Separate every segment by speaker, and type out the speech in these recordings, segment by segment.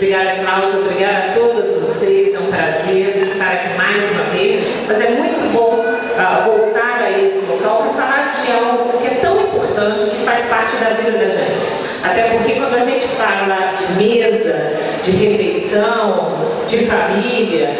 Speaker 1: Obrigada, Cláudia. Obrigada a todas vocês. É um prazer estar aqui mais uma vez. Mas é muito bom voltar a esse local para falar de algo que é tão importante, que faz parte da vida da gente. Até porque quando a gente fala de mesa, de refeição, de família,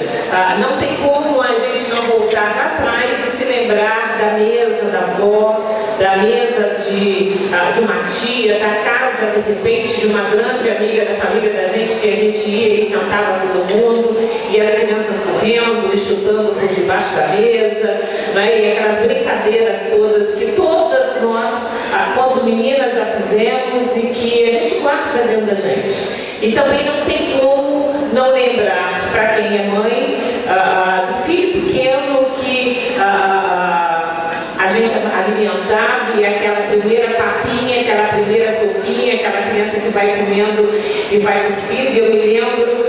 Speaker 1: não tem como a gente não voltar lá atrás e se lembrar da mesa da avó, da mesa de uma tia, da casa, de repente, de uma grande amiga da família da gente, que a gente ia e sentava todo mundo, e as crianças correndo e chutando por debaixo da mesa, né? E aquelas brincadeiras todas que todas nós, quando meninas, já fizemos e que a gente guarda dentro da gente. E também não tem como não lembrar, para quem é mãe, do filho pequeno que a gente alimentava, e aquela primeira papinha, aquela primeira sopinha, aquela criança que vai comendo e vai cuspindo. E eu me lembro,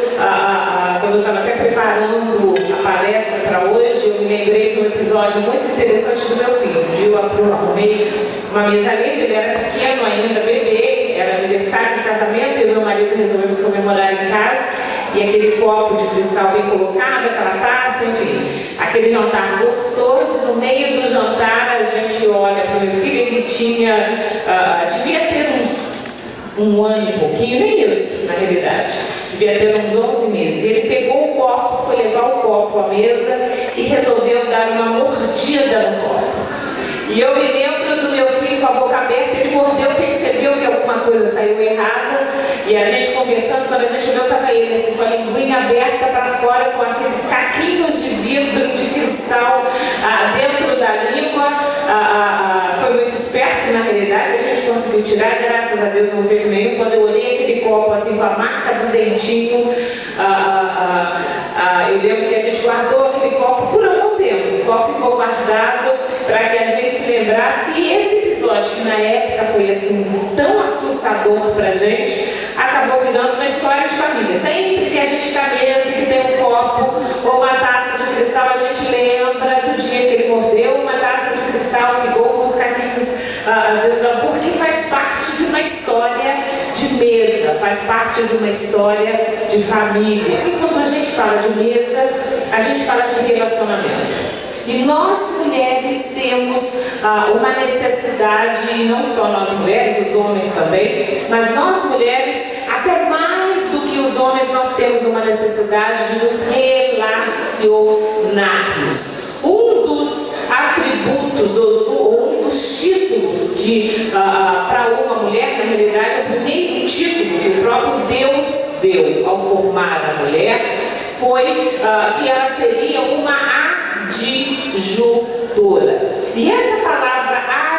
Speaker 1: quando eu estava até preparando a palestra para hoje, eu me lembrei de um episódio muito interessante do meu filho. Um dia eu arrumei uma mesa linda, ele era pequeno ainda, bebê, era aniversário de casamento, e o meu marido resolvemos comemorar em casa. E aquele copo de cristal bem colocado, aquela taça, enfim, aquele jantar gostoso. No meio do jantar a gente olha para o meu filho, ele tinha, devia ter um ano e pouquinho, nem isso na realidade, devia ter uns 11 meses. Ele pegou o copo, foi levar o copo à mesa e resolveu dar uma mordida no copo. E eu me lembro do meu filho com a boca aberta, ele mordeu, percebeu que alguma coisa saiu errada, e a gente conversando, quando a gente olhou, estava ele assim, com a linguinha aberta para fora, com aqueles caquinhos de vidro, de cristal dentro da língua. Foi muito esperto, na realidade, a gente conseguiu tirar, graças a Deus não teve nenhum. Quando eu olhei aquele copo assim, com a marca do dentinho, eu lembro que a gente guardou aquele copo por algum tempo. O copo ficou guardado para que a gente se lembrasse. E esse episódio, que na época foi assim tão assustador para a gente, acabou virando uma história de família. Sempre que a gente está à mesa e que tem um copo ou uma taça de cristal, a gente lembra do dia que ele mordeu uma taça de cristal, ficou com os caquinhos, porque faz parte de uma história de mesa, faz parte de uma história de família. Porque quando a gente fala de mesa, a gente fala de relacionamento. E nós mulheres temos uma necessidade, e não só nós mulheres, os homens também, mas nós mulheres, até mais do que os homens, nós temos uma necessidade de nos relacionarmos. Um dos atributos, ou um dos títulos para uma mulher, na realidade, é o primeiro título que o próprio Deus deu ao formar a mulher, foi que ela seria uma adjutora. E essa palavra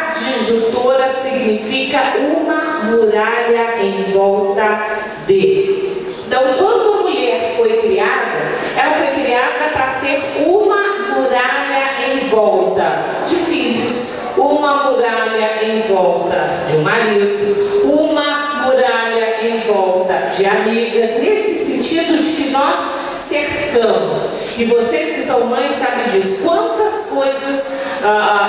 Speaker 1: adjutora significa uma muralha em volta de. Então, quando a mulher foi criada, ela foi criada para ser uma muralha em volta de filhos, uma muralha em volta de um marido, uma muralha em volta de amigas, nesse sentido de que nós cercamos. E vocês que são mães sabem disso. Quantas coisas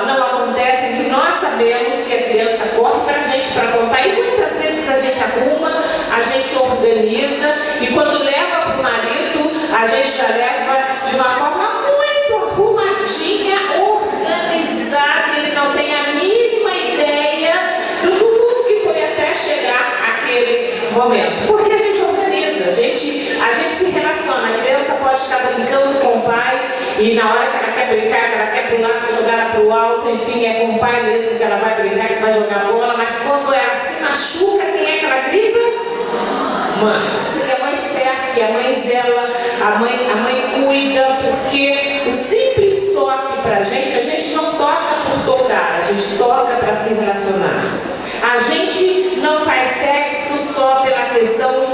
Speaker 1: não acontecem que nós sabemos que a criança corre para a gente para contar, e muitas vezes a gente arruma, a gente organiza, e quando leva para o marido, a gente já leva de uma forma muito arrumadinha, organizada. Ele não tem a mínima ideia do tudo que foi até chegar aquele momento. Porque a gente organiza, a gente se relaciona. A criança pode estar brincando com o pai, e na hora que ela quer brincar, que ela quer pular, se jogar para o alto, enfim, é com o pai mesmo que ela vai brincar, que vai jogar bola. Mas quando ela se machuca, quem é que ela grita? Mãe. E a mãe cerca, e a mãe zela, a mãe cuida, porque o simples toque para a gente não toca por tocar, a gente toca para se relacionar. A gente não faz sexo só pela questão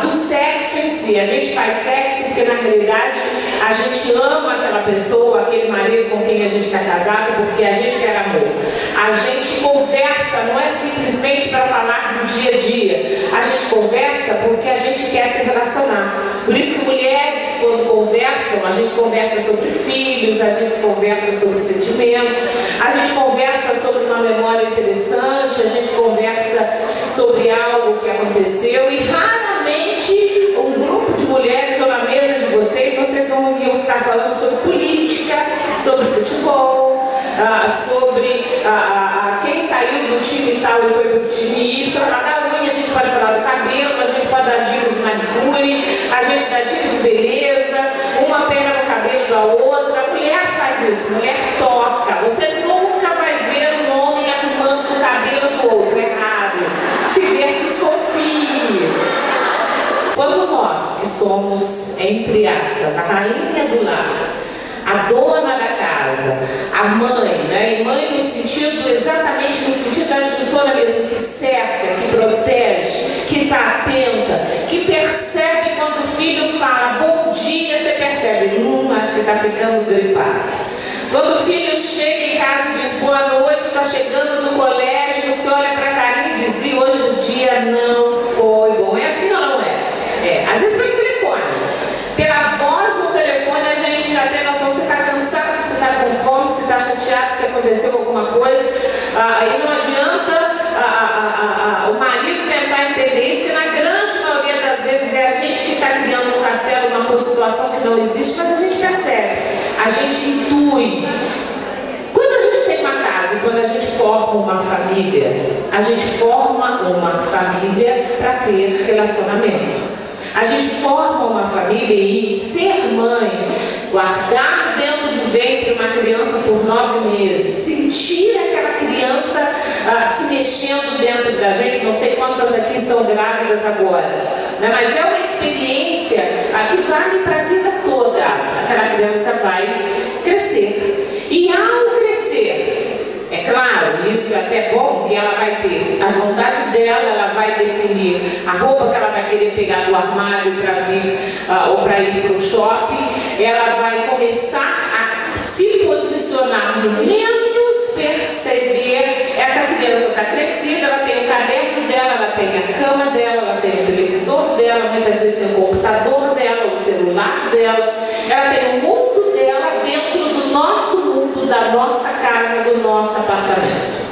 Speaker 1: do sexo em si. A gente faz sexo porque, na realidade, a gente ama aquela pessoa, aquele marido com quem a gente está casado, porque a gente quer amor. A gente conversa, não é simplesmente para falar do dia a dia. A gente conversa porque a gente quer se relacionar. Por isso que mulheres, quando conversam, a gente conversa sobre filhos, a gente conversa sobre sentimentos, a gente conversa sobre uma memória interessante, a gente conversa sobre algo que aconteceu, e raramente sobre quem saiu do time tal e foi para o time Y. Da unha a gente pode falar do cabelo, a gente pode dar dicas de manicure, a gente dá dicas de beleza, uma pega no cabelo da outra. A mulher faz isso, a mulher toca. Você nunca vai ver um homem arrumando o cabelo do outro, é raro. Se ver, desconfie. Quando nós, que somos, entre aspas, a rainha do lar, a dona da casa, a mãe, né? E mãe no sentido, exatamente no sentido da instrutora mesmo, que cerca, que protege, que está atenta, que percebe quando o filho fala bom dia, você percebe, acho que está ficando gripado. Quando o filho chega em casa e diz boa noite, está chegando no colégio, você olha para a carinha e diz, e hoje o dia não foi bom. É assim ou não é? Às vezes foi no telefone. Pela voz no telefone a gente já tem noção se está cansado, se está com fome, se está chateado, se aconteceu alguma coisa. Aí não adianta o marido tentar entender isso, que na grande maioria das vezes é a gente que está criando um castelo, uma situação que não existe, mas a gente percebe, a gente intui. Quando a gente tem uma casa e quando a gente forma uma família, a gente forma uma família para ter relacionamento. A gente forma uma família e ser mãe, guardar dentro do ventre uma criança por 9 meses, sentir aquela criança se mexendo dentro da gente, não sei quantas aqui estão grávidas agora, né? Mas é uma experiência que vale para a vida toda. Aquela criança vai crescer. E ao crescer, é claro, isso é até bom, que ela vai ter as vontades dela, ela vai definir a roupa que ela vai querer pegar do armário para vir ou para ir para o shopping, ela vai começar a se posicionar no menos perceber. Essa criança está crescida, ela tem o caderno dela, ela tem a cama dela, ela tem o televisor dela, muitas vezes tem o computador dela, o celular dela, ela tem o mundo dela dentro do nosso mundo, da nossa casa, do nosso apartamento.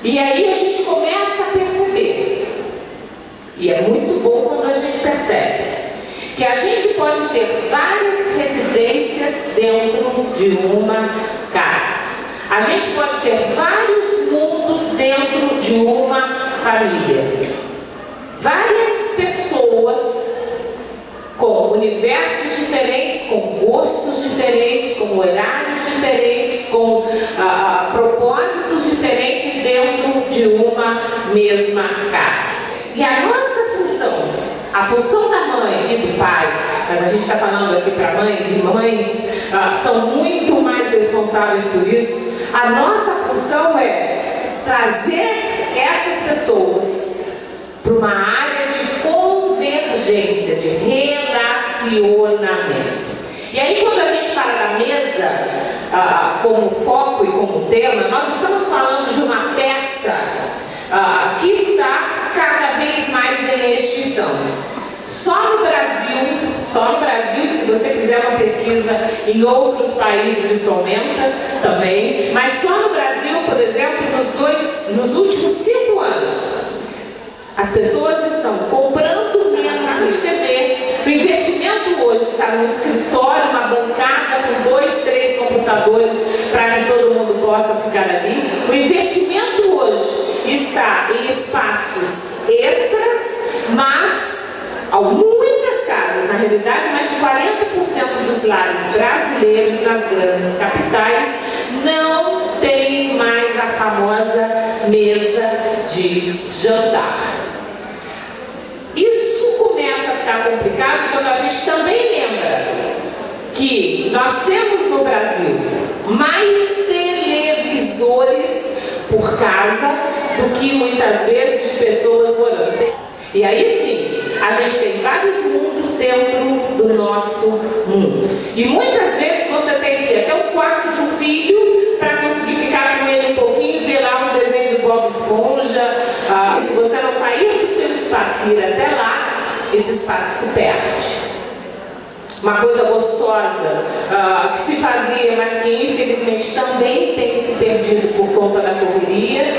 Speaker 1: E aí a gente começa a perceber, e é muito bom quando a gente percebe, que a gente pode ter várias residências dentro de uma casa. A gente pode ter vários mundos dentro de uma família. Várias pessoas com universos diferentes, com gostos diferentes, com horários diferentes, com propósitos diferentes dentro de uma mesma casa. E a nossa função, a função da mãe e do pai, mas a gente está falando aqui para mães, e mães são muito mais responsáveis por isso. A nossa função é trazer essas pessoas para uma área de convergência, de relacionamento. E aí, quando a gente fala da mesa como foco e como tema, nós estamos falando de uma peça que está cada vez mais em extinção. Só no Brasil, se você fizer uma pesquisa em outros países isso aumenta também, mas só no Brasil, por exemplo, nos últimos 5 anos, as pessoas estão comprando mesas de TV. O investimento hoje está no escritório, uma bancada com 2, 3 computadores para que todo mundo possa ficar ali. O investimento hoje está em espaços extras, mas muitas casas, na realidade mais de 40% dos lares brasileiros nas grandes capitais não tem mais a famosa mesa de jantar. Isso começa a ficar complicado quando a gente também lembra que nós temos no Brasil mais televisores por casa do que muitas vezes de pessoas morando. E aí sim, a gente tem vários mundos dentro do nosso mundo. E muitas vezes você tem que ir até o quarto de um filho para conseguir ficar com ele um pouquinho e ver lá um desenho do Bob Esponja. E se você não sair do seu espaço e ir até lá, esse espaço se perde. Uma coisa gostosa que se fazia, mas que infelizmente também tem se perdido por conta da correria,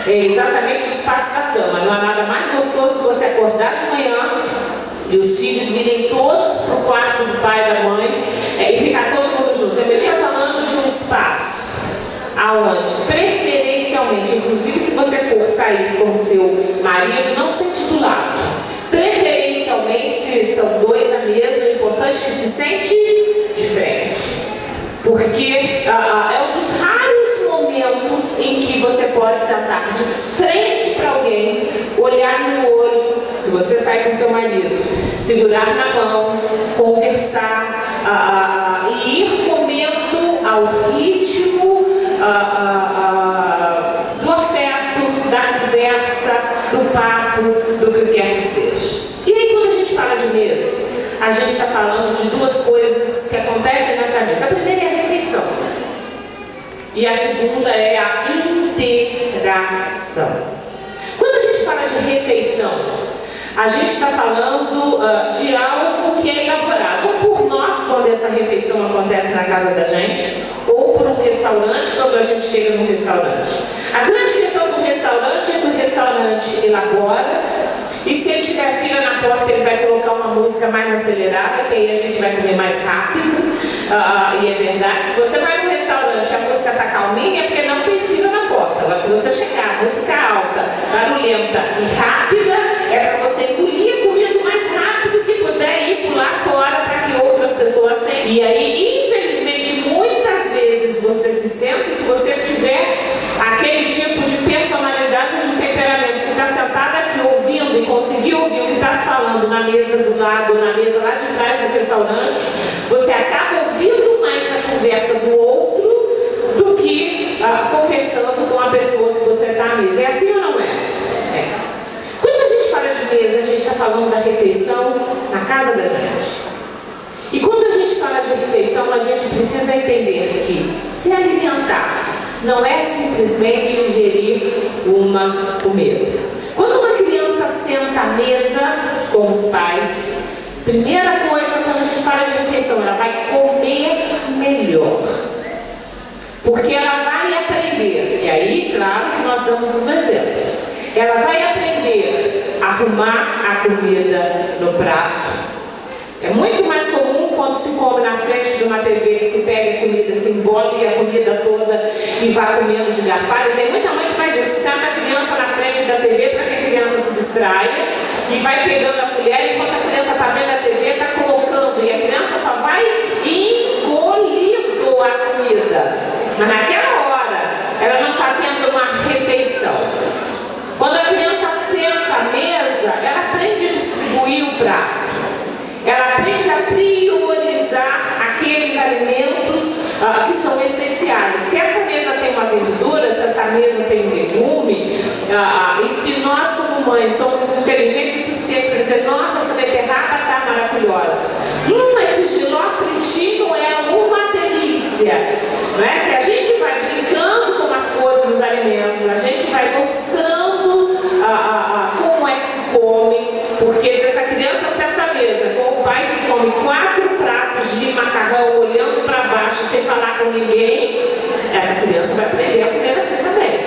Speaker 1: é exatamente o espaço da cama. Não há nada mais gostoso que você acordar de manhã e os filhos virem todos para o quarto do pai e da mãe e ficar todo mundo junto. Eu estou falando de um espaço aonde preferencialmente, inclusive se você for sair com o seu marido, não sente do lado. Preferencialmente, se são dois à mesa, o importante é que se sente de frente. Porque é um dos raros momentos em que você pode sentar de frente para alguém, olhar no olho, se você sai com seu marido, segurar na mão, conversar e ir comendo ao ritmo do afeto, da conversa, do papo, do que quer que seja. E aí, quando a gente fala de mesa, a gente está falando de duas coisas que acontecem nessa mesa. A primeira é a refeição. E a segunda é a interação. Quando a gente fala de refeição, a gente está falando de algo que é elaborado, ou por nós, quando essa refeição acontece na casa da gente, ou por um restaurante, quando a gente chega num restaurante. A grande questão do restaurante é que o restaurante elabora, e se ele tiver fila na porta, ele vai colocar uma música mais acelerada, que aí a gente vai comer mais rápido. E é verdade, se você vai no restaurante e a música está calminha, é porque não tem fila na porta. Agora, se você chegar, música alta, barulhenta e rápida, é para você engolir a comida o mais rápido que puder e pular fora para que outras pessoas sentem. E aí, infelizmente, muitas vezes você se senta, e se você tiver aquele tipo de personalidade ou de temperamento que está sentado aqui ouvindo e conseguir ouvir o que está se falando na mesa do lado, na mesa lá de trás do restaurante, você acaba ouvindo mais a conversa do outro do que conversando com a pessoa que você está à mesa. É assim ou não é? É. Quando a gente fala de mesa, a gente está falando da refeição na casa da gente. E quando a gente fala de refeição, a gente precisa entender que se alimentar não é simplesmente ingerir uma comida. Quando uma criança senta à mesa com os pais, primeira coisa, quando a gente fala de refeição, ela vai comer melhor. Porque ela vai aprender, e aí, claro que nós damos os exemplos. Ela vai aprender a arrumar a comida no prato. É muito mais comum quando se come na frente de uma TV que se pega a comida, se embole a comida toda e vai comendo de garfada. E tem muita mãe que faz isso, senta a criança na frente da TV para que a criança se distraia e vai pegando a colher enquanto a criança está vendo a TV, está colocando, e a criança só vai engolindo a comida. Mas naquela hora, ela não está tendo uma refeição. Quando a criança senta à mesa, ela aprende a distribuir o prato. Ela aprende a priorizar aqueles alimentos que são essenciais. Se essa mesa tem uma verdura, se essa mesa tem um legume, e se nós como mães somos inteligentes o suficiente para dizer, nossa, essa beterraba está maravilhosa. Esse giló fritinho é uma delícia. Não é? Se a gente vai brincando com as cores dos alimentos, a gente vai mostrando como é que se come, porque se essa criança senta à mesa com o pai que come 4 pratos de macarrão olhando para baixo sem falar com ninguém, essa criança vai aprender a comer assim também.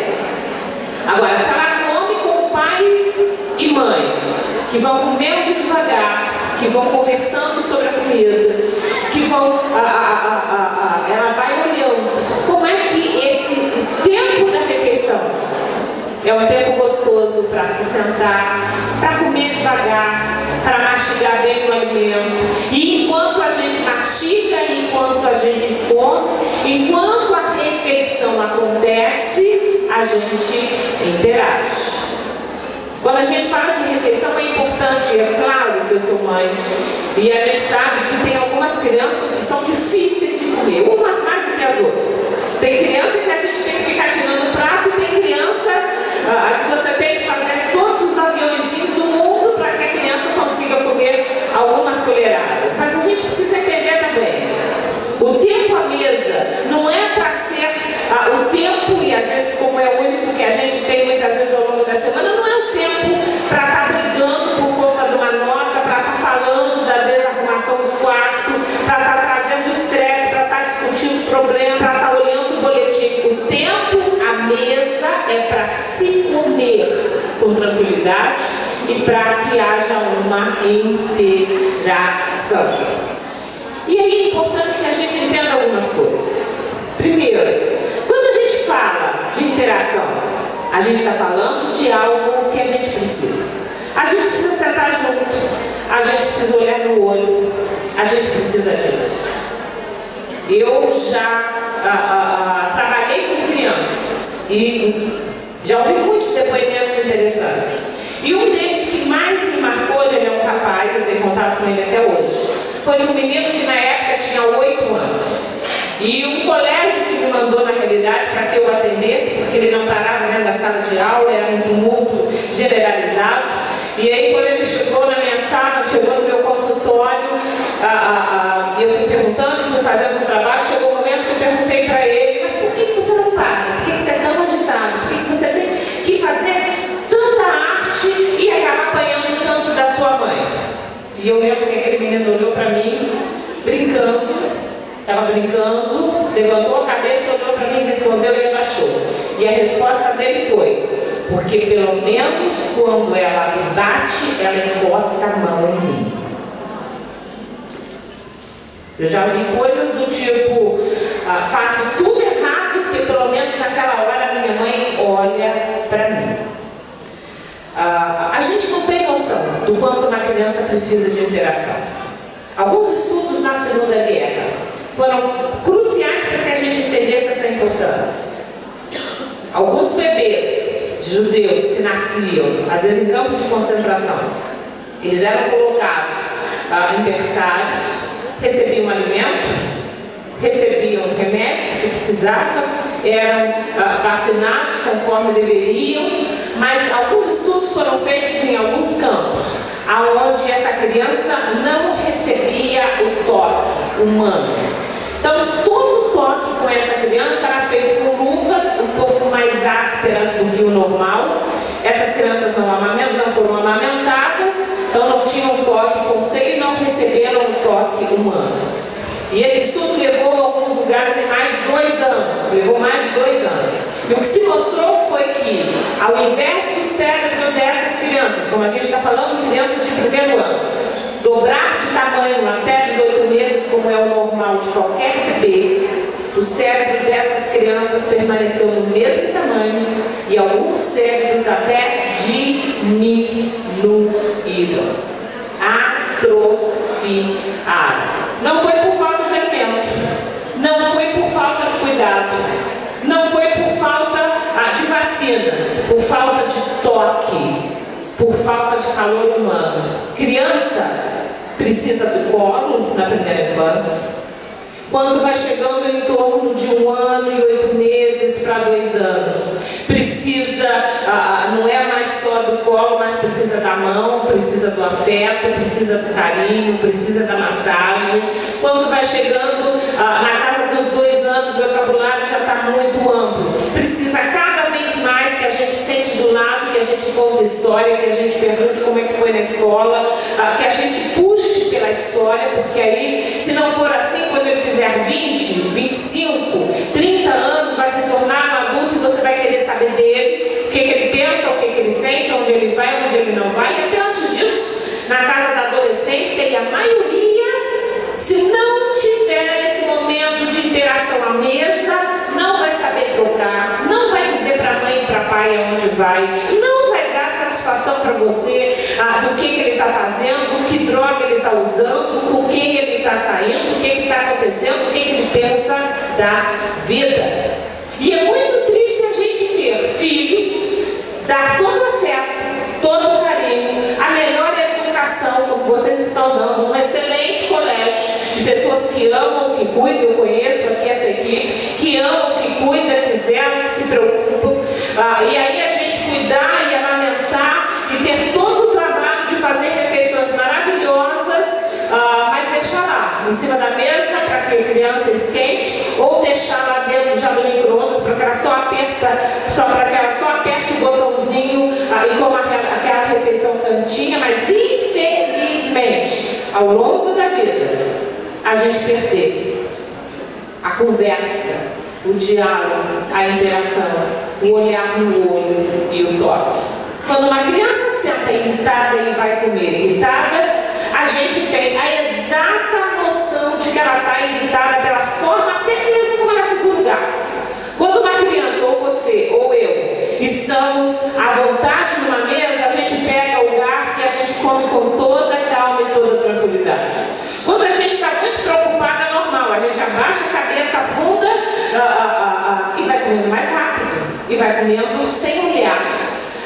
Speaker 1: Agora, se ela come com o pai e mãe, que vão comendo devagar, que vão conversando sobre a comida, que vão, ela vai olhando como é que esse tempo da refeição é um tempo gostoso para se sentar, para comer devagar, para mastigar bem o alimento. E enquanto a gente mastiga, enquanto a gente come, enquanto a refeição acontece, a gente interage. Quando a gente fala de refeição, é importante, é claro que eu sou mãe, e a gente sabe que tem algumas crianças que são difíceis de comer, umas mais do que as outras. Tem criança que a gente tem que ficar tirando o prato, e tem criança que você tem que fazer todos os aviõezinhos do mundo para que a criança consiga comer algumas colheradas. Mas a gente precisa entender também, o tempo à mesa não é para ser o tempo, e às vezes como é o único que a gente tem muitas vezes ao longo da semana, não é o tempo para estar brigando por conta de uma nota, para estar falando da desarrumação do quarto, para estar trazendo estresse, para estar discutindo problema, para estar olhando o boletim. O tempo à mesa é para se comer com tranquilidade e para que haja uma interação. E aí é importante que a gente entenda algumas coisas. Primeiro, quando a gente interação. A gente está falando de algo que a gente precisa. A gente precisa sentar junto, a gente precisa olhar no olho, a gente precisa disso. Eu já trabalhei com crianças e já ouvi muitos depoimentos interessantes. E um deles que mais me marcou, ele é um rapaz, eu tenho contato com ele até hoje, foi de um menino que na época tinha 8 anos. E um colégio que me mandou, na realidade, para que eu atendesse, porque ele não parava dentro da sala de aula, era um tumulto generalizado. E aí, quando ele chegou na minha sala, chegou no meu consultório, eu fui perguntando, fui fazendo um trabalho, chegou o momento que eu perguntei para ele, mas por que você não para? Por que você é tão agitado? Por que você tem que fazer tanta arte e acabar apanhando tanto da sua mãe? E eu lembro que aquele menino olhou para mim, brincando, estava brincando, levantou a cabeça, olhou para mim, respondeu e abaixou. E a resposta dele foi: porque pelo menos quando ela me bate, ela encosta a mão em mim. Eu já vi coisas do tipo, faço tudo errado, porque pelo menos naquela hora minha mãe olha para mim. A gente não tem noção do quanto uma criança precisa de interação. Alguns estudos na Segunda Guerra foram cruciais para que a gente entendesse essa importância. Alguns bebês judeus que nasciam, às vezes em campos de concentração, eles eram colocados em berçários, recebiam alimento, recebiam remédio que precisavam, eram vacinados conforme deveriam, mas alguns estudos foram feitos em alguns campos, onde essa criança não recebia o toque humano. Então, todo o toque com essa criança era feito com luvas um pouco mais ásperas do que o normal. Essas crianças não foram amamentadas, então não tinham toque com seio e não receberam o toque humano. E esse estudo levou a alguns lugares em mais de 2 anos, levou mais de 2 anos. E o que se mostrou foi que, ao invés do cérebro dessas crianças, como a gente está falando de crianças de primeiro ano, dobrar de tamanho até 18 meses, como é o normal de qualquer bebê, o cérebro dessas crianças permaneceu no mesmo tamanho e alguns cérebros até diminuíram, atrofiaram. Não foi por falta de alimento, não foi por falta de cuidado, não foi por falta de vacina, por falta de toque, por falta de calor humano. Criança precisa do colo na primeira infância. Quando vai chegando em torno de 1 ano e 8 meses para 2 anos, precisa, não é mais só do colo, mas precisa da mão, precisa do afeto, precisa do carinho, precisa da massagem. Quando vai chegando na casa dos 2 anos, o vocabulário já está muito amplo. Precisa cada vez mais que a gente sente do lado, que a gente conta história, que a gente pergunte como é que foi na escola, que a gente puxe pela história, porque aí, se não for assim, quando ele fizer 20, 25, 30 anos, vai se tornar um adulto e você vai querer saber dele, o que ele pensa, o que ele sente, onde ele vai, onde ele não vai. E até antes disso, na casa da adolescência, e a maioria, se não tiver esse momento de interação à mesa, não vai saber trocar, não vai dizer para a mãe e para o pai aonde vai, não vai dar satisfação para você do que ele está fazendo, que droga ele está usando, com quem ele está saindo, o que está acontecendo, o que ele pensa da vida. E é muito triste a gente ter filhos, dar todo o afeto, todo o carinho, a melhor educação, como vocês estão dando, um excelente colégio de pessoas que amam, que cuidam. Eu conheço aqui essa equipe, que amam, que cuidam, que zelam, que se preocupam. E aí a gente cuidar e amamentar e ter todo o trabalho de fazer refeições maravilhosas, mas deixar lá, em cima da mesa, para que a criança esquente, ou deixar lá dentro já do micro-ondas, para que ela só aperte o botãozinho e coma aquela refeição cantinha. Mas infelizmente, ao longo da vida, a gente perder a conversa, o diálogo, a interação, o olhar no olho e o toque. Quando uma criança senta irritada e vai comer irritada, a gente tem a exata noção de que ela está irritada pela forma, até mesmo como ela segura o garfo. Quando uma criança, ou você, ou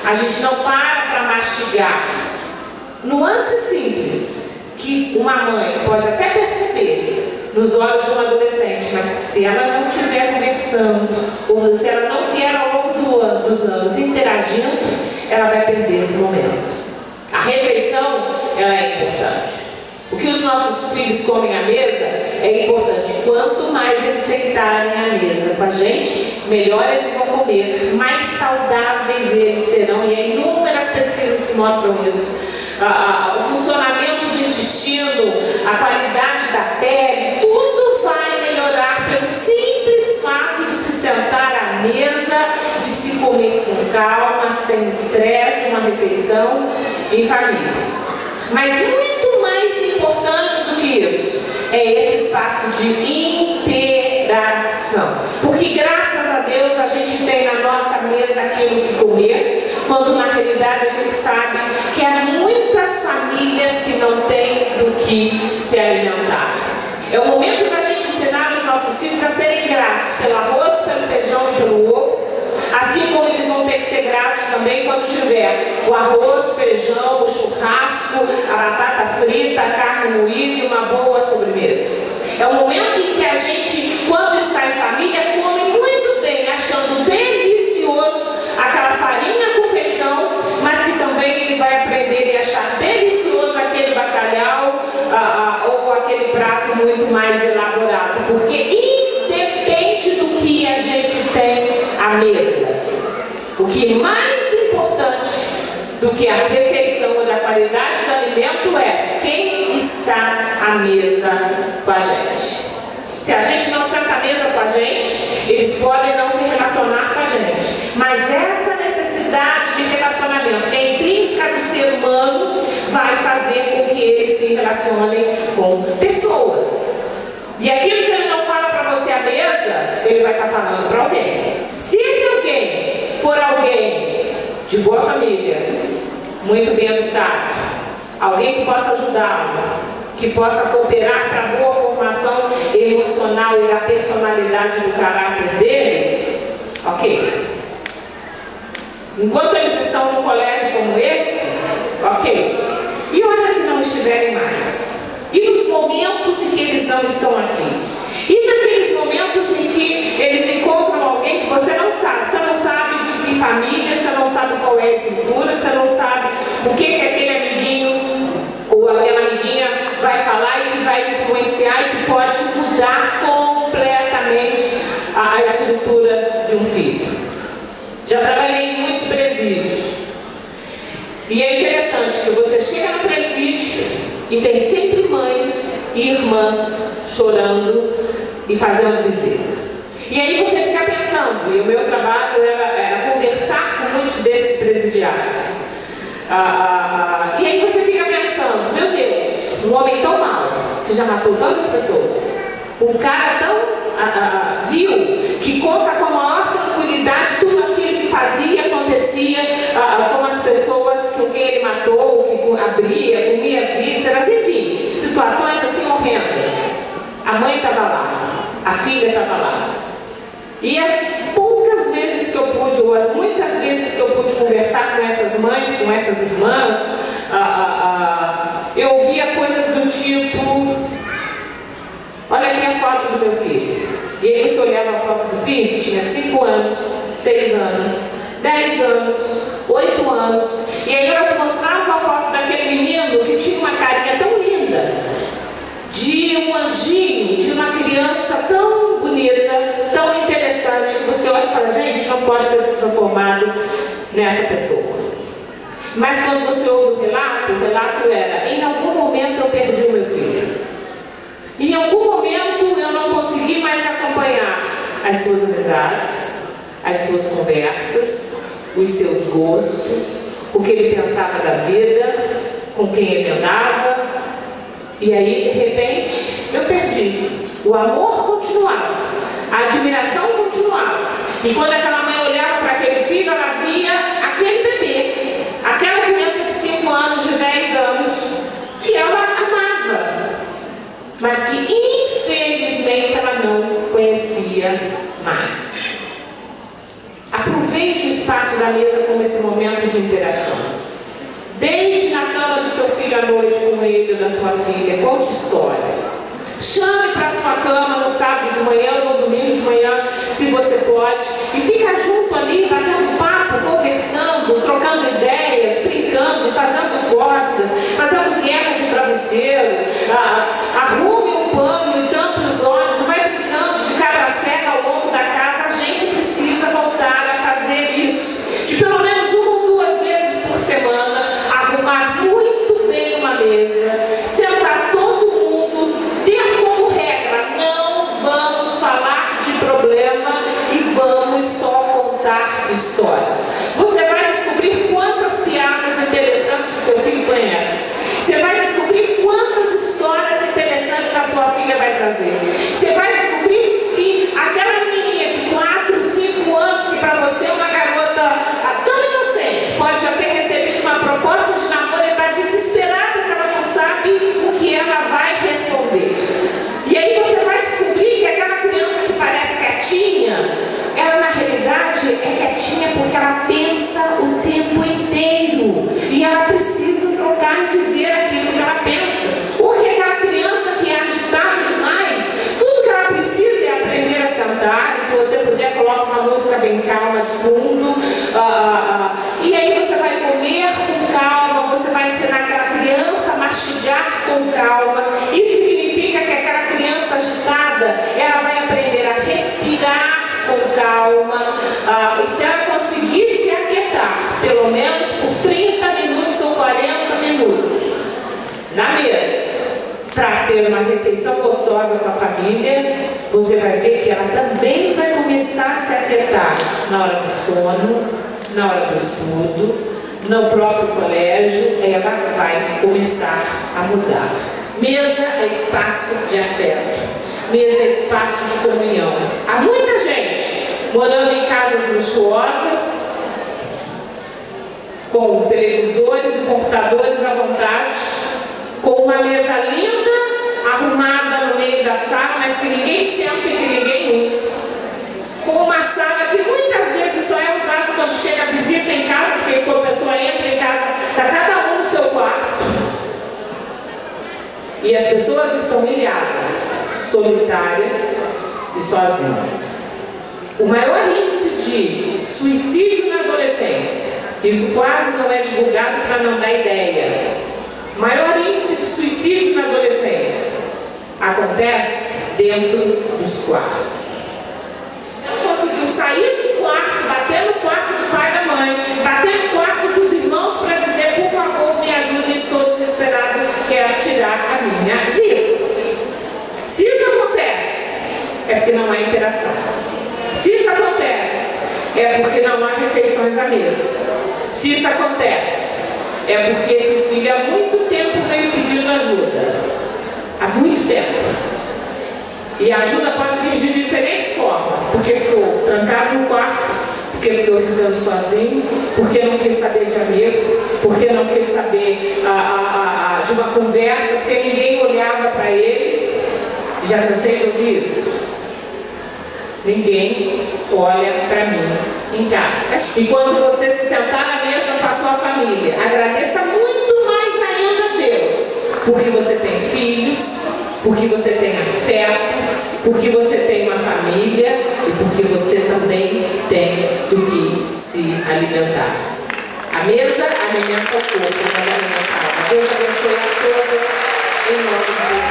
Speaker 1: A gente não para mastigar. Nuances simples que uma mãe pode até perceber nos olhos de um adolescente, mas se ela não estiver conversando, ou se ela não vier ao longo dos anos interagindo, ela vai perder esse momento. A refeição, ela é importante. O que os nossos filhos comem à mesa é importante. Quanto mais eles sentarem à mesa com a gente, melhor eles vão comer, mais saudáveis eles serão. E há inúmeras pesquisas que mostram isso. O funcionamento do intestino, a qualidade da pele, tudo vai melhorar pelo simples fato de se sentar à mesa, de se comer com calma, sem estresse, uma refeição em família. Mas muito mais importante do que isso é esse espaço de interação. Porque graças a Deus a gente tem na nossa mesa aquilo que comer, quando na realidade a gente sabe que há muitas famílias que não têm do que se alimentar. É o momento da gente ensinar os nossos filhos a serem gratos pelo arroz, pelo feijão e pelo ovo, assim como eles vão ter que ser gratos também quando tiver o arroz, feijão, o churrasco, a batata frita, a carne moída e uma boa sobremesa. É o momento em que a gente, quando está em família, come muito bem, achando delicioso aquela farinha com feijão, mas que também ele vai aprender e achar delicioso aquele bacalhau ou aquele prato muito mais elaborado, porque independe do que a gente tem à mesa, o que é mais importante do que a refeição ou da qualidade do alimento é quem está à mesa com a gente. Se a gente não senta à mesa com a gente, eles podem não se relacionar com a gente, mas essa necessidade de relacionamento que é intrínseca do ser humano vai fazer com que eles se relacionem com pessoas. E aquilo que ele não fala para você à mesa, ele vai estar falando para alguém. Se esse alguém for alguém de boa família, muito bem educado, alguém que possa ajudá-lo, que possa cooperar para a boa formação emocional e a personalidade do caráter dele, ok. Enquanto eles estão num colégio como esse, ok. E olha que não estiverem mais. E nos momentos em que eles não estão aqui. E naqueles momentos em que eles encontram alguém que você não sabe. Você não sabe de que família, você não sabe qual é a estrutura, você não sabe o que aquele amiguinho ou aquela amiguinha vai falar e que vai influenciar e que pode mudar completamente a estrutura de um filho. Já trabalhei em muitos presídios. E é interessante que você chega no presídio e tem sempre mães e irmãs chorando e fazendo visita. E aí você fica pensando, e o meu trabalho era conversar com muitos desses presidiários. E aí você fica pensando, meu Deus, um homem tão mau, que já matou tantas pessoas, um cara tão vil, que conta com a maior tranquilidade tudo aquilo que fazia e acontecia com as pessoas com quem ele matou, que abria, comia vísceras, enfim, situações assim horrendas. A mãe estava lá, a filha estava lá. E as poucas vezes que eu pude, ou as muitas vezes que eu pude conversar com essas mães, com essas irmãs, eu ouvia coisas do tipo: olha aqui a foto do meu filho. E aí você olhava a foto do filho, tinha 5 anos, 6 anos, 10 anos, 8 anos. E aí elas mostravam a foto daquele menino que tinha uma carinha tão linda, de um anjinho, de uma criança tão bonita, tão interessante, que você olha e fala, gente, não pode ser transformado nessa pessoa. Mas quando você ouve o relato era, em algum momento eu perdi o meu filho. Em algum momento eu não consegui mais acompanhar as suas amizades, as suas conversas, os seus gostos, o que ele pensava da vida, com quem ele andava. E aí, de repente, eu perdi. O amor continuava, a admiração continuava. E quando aquela mãe olhava para aquele filho, ela via aquele bebê, aquela criança de 5 anos, de 10 anos, que ela amava, mas que infelizmente ela não conhecia mais. Aproveite o espaço da mesa como esse momento de sua filha, conte histórias. Chame para sua cama no sábado de manhã ou no domingo de manhã, se você pode, e fica junto ali, batendo papo, conversando, trocando ideias, brincando, fazendo costas, fazendo guerra de travesseiro. Arrume um pano e tampe os olhos, vai brincando de cabra cega ao longo da casa. A gente precisa voltar a fazer isso, de pelo menos 1 ou 2 vezes por semana, arrumar muito bem uma mesa, sentar todo mundo, ter como regra: não vamos falar de problema e vamos só contar histórias. Você vai descobrir quantas piadas interessantes o seu filho conhece. Você vai descobrir quantas histórias interessantes a sua filha vai trazer. Você vai descobrir que aquela menininha de 4, 5 anos, que para você é uma garota tão inocente, pode já ter recebido uma proposta de namoro e está desesperada que ela não sabe o que ela vai responder. E aí você vai descobrir que aquela criança que parece quietinha, ela na realidade é quietinha porque ela pensa o tempo inteiro. E ela precisa trocar e dizer aquilo que ela pensa. Porque aquela criança que é agitada demais, tudo que ela precisa é aprender a sentar. E se você puder, coloca uma música bem calma de fundo. E aí você vai comer com calma, você vai ensinar aquela criança a mastigar com calma. Isso significa que aquela criança agitada, ela vai aprender a respirar com calma. E se ela conseguir se aquietar, pelo menos por 30 minutos ou 40 minutos, na mesa, para ter uma refeição gostosa com a família, você vai ver que ela também vai começar a se aquietar na hora do sono, na hora do estudo, no próprio colégio. Ela vai começar a mudar. Mesa é espaço de afeto. Mesa é espaço de comunhão. Há muita gente morando em casas luxuosas, com televisores e computadores à vontade, com uma mesa linda, arrumada no meio da sala, mas que ninguém senta e que ninguém usa. Com uma sala que muitas vezes só é usada quando chega a visita em casa, porque quando a pessoa entra em casa, está cada um no seu quarto. E as pessoas estão ilhadas, solitárias e sozinhas. O maior índice de suicídio na adolescência, isso quase não é divulgado para não dar ideia. O maior índice de suicídio na adolescência acontece dentro dos quartos. Não conseguiu sair do quarto, bater no quarto do pai e da mãe, bater no quarto dos irmãos para dizer: por favor, me ajudem, estou desesperado, quero tirar a minha vida. Se isso acontece, é porque não há interação. Se isso acontece, é porque não há refeições à mesa. Se isso acontece, é porque esse filho há muito tempo veio pedindo ajuda. Há muito tempo. E a ajuda pode vir de diferentes formas. Porque ficou trancado no quarto, porque ficou ficando sozinho, porque não quis saber de amigo, porque não quis saber de uma conversa, porque ninguém olhava para ele. Já cansei de ouvir isso. Ninguém olha para mim em casa. E quando você se sentar na mesa com a sua família, agradeça muito mais ainda a Deus, porque você tem filhos, porque você tem afeto, porque você tem uma família e porque você também tem do que se alimentar. A mesa alimenta o corpo, mas alimenta a alma. Deus abençoe a todos em nome de Jesus.